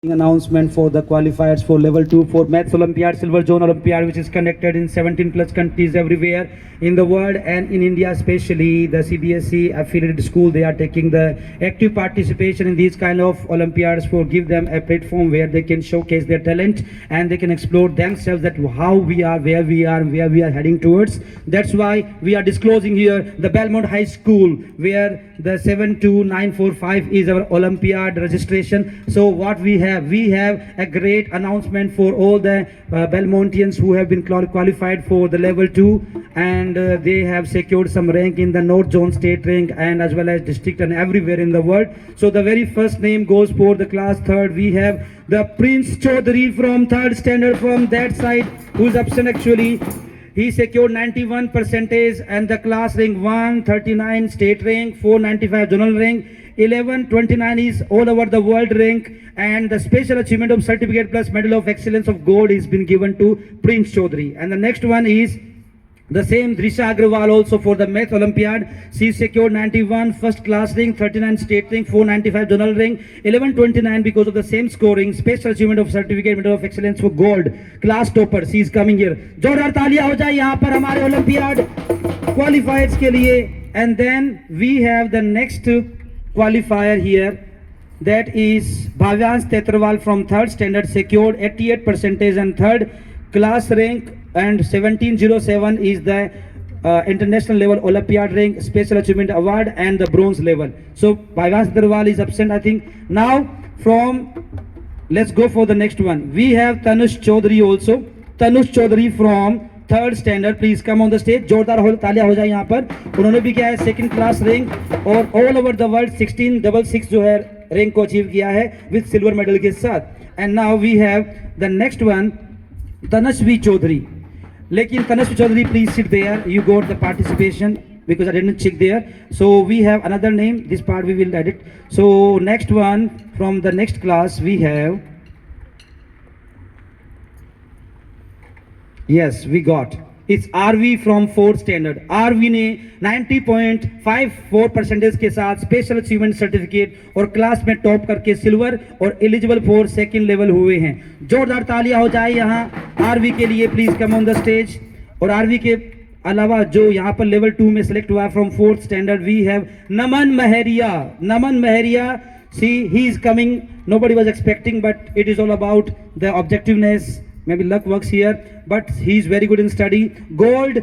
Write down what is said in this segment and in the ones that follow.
Announcement for the qualifiers for level 2 for Maths Olympiad, Silver Zone Olympiad, which is conducted in 17 plus countries everywhere in the world, and in India especially. The CBSE affiliated school, they are taking the active participation in these kind of Olympiads for give them a platform where they can showcase their talent and they can explore themselves, that how we are, where we are, where we are heading towards. That's why we are disclosing here the Belmont High School, where the 72945 is our Olympiad registration. So what we have a great announcement for all the Belmontians who have been qualified for the level 2, and they have secured some rank in the North Zone state rank and as well as district and everywhere in the world. So the very first name goes for the class 3rd. We have the Prince Chaudhary from 3rd standard from that side, who is absent actually. He secured 91 percentage and the class rank 139 state rank, 495 zonal rank, 1129 is all over the world rank, and the special achievement of certificate plus medal of excellence of gold is been given to Prince Chaudhary. And the next one is the same Drisha Agrawal, also for the Math Olympiad. She secured 91 first class rank, 39 state rank, 495 zonal rank, 1129 because of the same scoring, special achievement of certificate medal of excellence for gold, class topper. She is coming here. जोरदार तालियां हो जाए यहाँ पर हमारे Olympiad qualifiers के लिए. And then we have the next qualifier here, that is Bhavyansh Tetrawal from 3rd standard, secured 88 percentage and 3rd class rank, and 1707 is the international level Olympiad rank, special achievement award, and the bronze level. So Bhavyansh Tetrawal is absent, I think. Now let's go for the next one. We have Tanush Chaudhary also. Tanush Chaudhary from 3rd standard, please come on the stage. जोरदार तालियां हो जाए यहाँ पर. उन्होंने भी क्या है सेकंड क्लास रैंक और ऑल ओवर द वर्ल्ड 1666 जो है रैंक को अचीव किया है विद सिल्वर मेडल के साथ. And now we have the next one, Tanashvi Chaudhary. लेकिन Tanashvi Chaudhary, please sit there. You got the participation because I didn't check there. So we have another name. This part we will edit. So next one from the next class we have. Yes, we got. It's RV from 4th standard. RV ने 90.54 percentage के साथ special achievement certificate और class में top करके silver और eligible for second level हुए हैं. जोरदार तालियां हो जाए यहाँ RV के लिए. Please come on the stage. और RV के अलावा जो यहाँ पर लेवल 2 में सिलेक्ट हुआ from 4th standard, we have Naman Mahariya. Naman Mahariya, see he is coming. Nobody was expecting, but it is all about the objectiveness. Maybe luck works here, but he is very good in study. Gold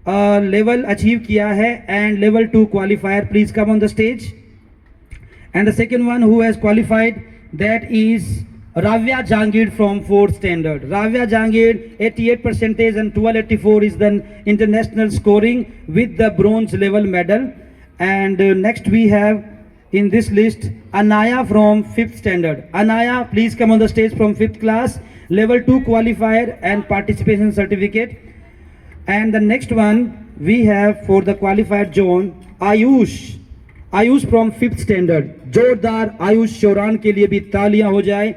level achieve किया है and level 2 qualifier. Please come on the stage. And the second one who has qualified, that is Ravya Jangid from 4th standard. Ravya Jangid 88 percentage and 1284 is the international scoring with the bronze level medal. And next we have in this list Anaya from 5th standard. Anaya, please come on the stage from 5th class. Level 2 qualifier and participation certificate. And the next one we have for the qualified zone, Ayush from 5th standard. जोरदार आयुष शौरान के लिए भी तालियां हो जाए.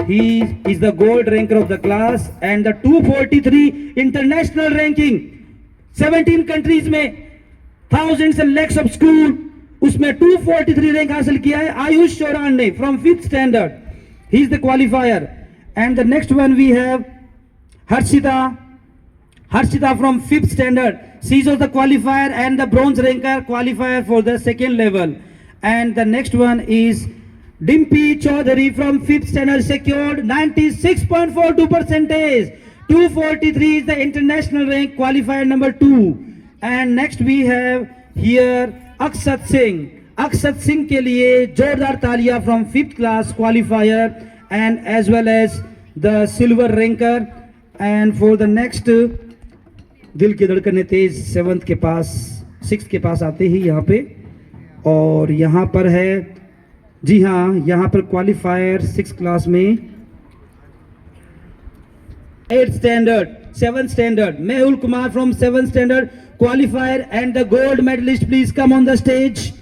He is the gold ranker of the class and the 243 international ranking, 17 countries में thousands and lakhs of school, उसमें 243 rank हासिल किया है आयुष शौरान ने from 5th standard. He is the qualifier. And the next one we have Harshita from 5th standard. She is the qualifier and the bronze ranker qualifier for the second level. And the next one is Dimpy Chaudhary from 5th standard, secured 96.42 percentage. 243 is the international rank, qualifier number 2. And next we have here Akshat Singh. Akshat Singh के लिए जोरदार तालियां from 5th class qualifier and as well as the silver ranker. And for the next, दिल की धड़कनें तेज 7th के पास 6th के पास आते ही यहाँ पे, और यहाँ पर है, जी हाँ, यहाँ पर क्वालिफायर 6th क्लास में 8th standard, 7th standard, Mehul Kumar from 7th standard qualifier and the gold medalist. Please come on the stage.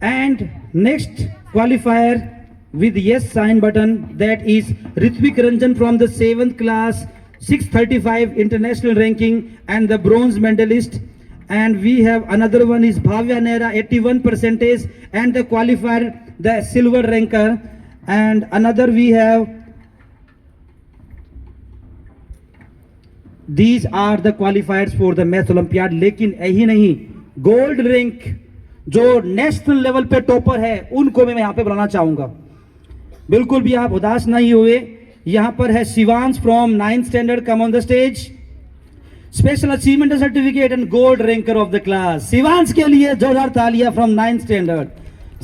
And next qualifier with yes sign button, that is Ritvik Ranjan from the 7th class, 635 international ranking and the bronze medalist. And we have another one is Bhavya Nehra, 81 percentage and the qualifier, the silver ranker. and another we have, these are the qualifiers for the maths olympiad. लेकिन यही नहीं, gold rank जो national level पे topper है उनको मैं यहाँ पे बुलाना चाहूंगा. बिल्कुल भी आप उदास नहीं हुए. यहाँ पर है Shivansh from 9th standard, come on the stage. Special achievement certificate and gold ranker of the class. Shivansh के लिए जोरदार तालियां फ्रॉम 9th स्टैंडर्ड,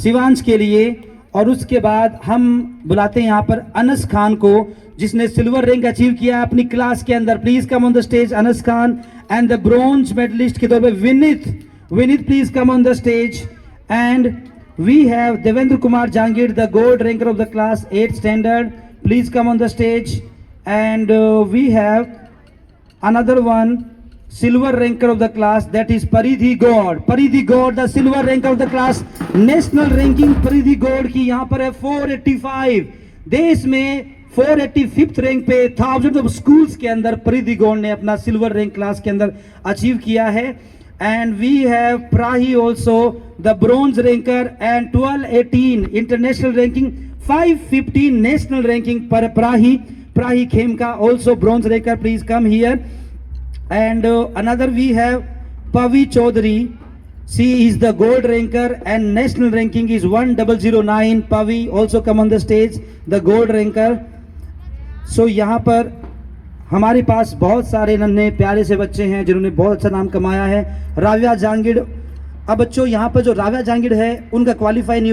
शिवांश के लिए. और उसके बाद हम बुलाते हैं यहाँ पर अनस खान को, जिसने सिल्वर रैंक अचीव किया है अपनी क्लास के अंदर. Please come on the stage Anas Khan. And the bronze medalist के तौर पे Vineet, Vineet please come on the stage. And we have Devendra Kumar Jahangir, the gold ranker of the class 8th standard. Please come on the stage. And we have another one silver ranker of the class, that is Paridhi God. Paridhi God, the silver ranker of the class. national ranking Paridhi God की यहाँ पर है 485. देश में 485th rank पे thousand of schools के अंदर परिधि गौड़ ने अपना सिल्वर रैंक क्लास के अंदर अचीव किया है. And we have Prahi also, the bronze ranker. And 1218 international ranking, 515 national ranking पर Prahi, Prahi Khemka also bronze ranker. Please come here. And another we have Pavi Chaudhary. She is the gold ranker and national ranking is 1009. Pavi also come on the stage, the gold ranker. So यहाँ पर हमारे पास बहुत सारे नन्हे प्यारे से बच्चे हैं जिन्होंने बहुत अच्छा नाम कमाया है. राव्या जहांगीर. अब बच्चों यहाँ पर जो राव्या जहांगीर है उनका क्वालिफाई नहीं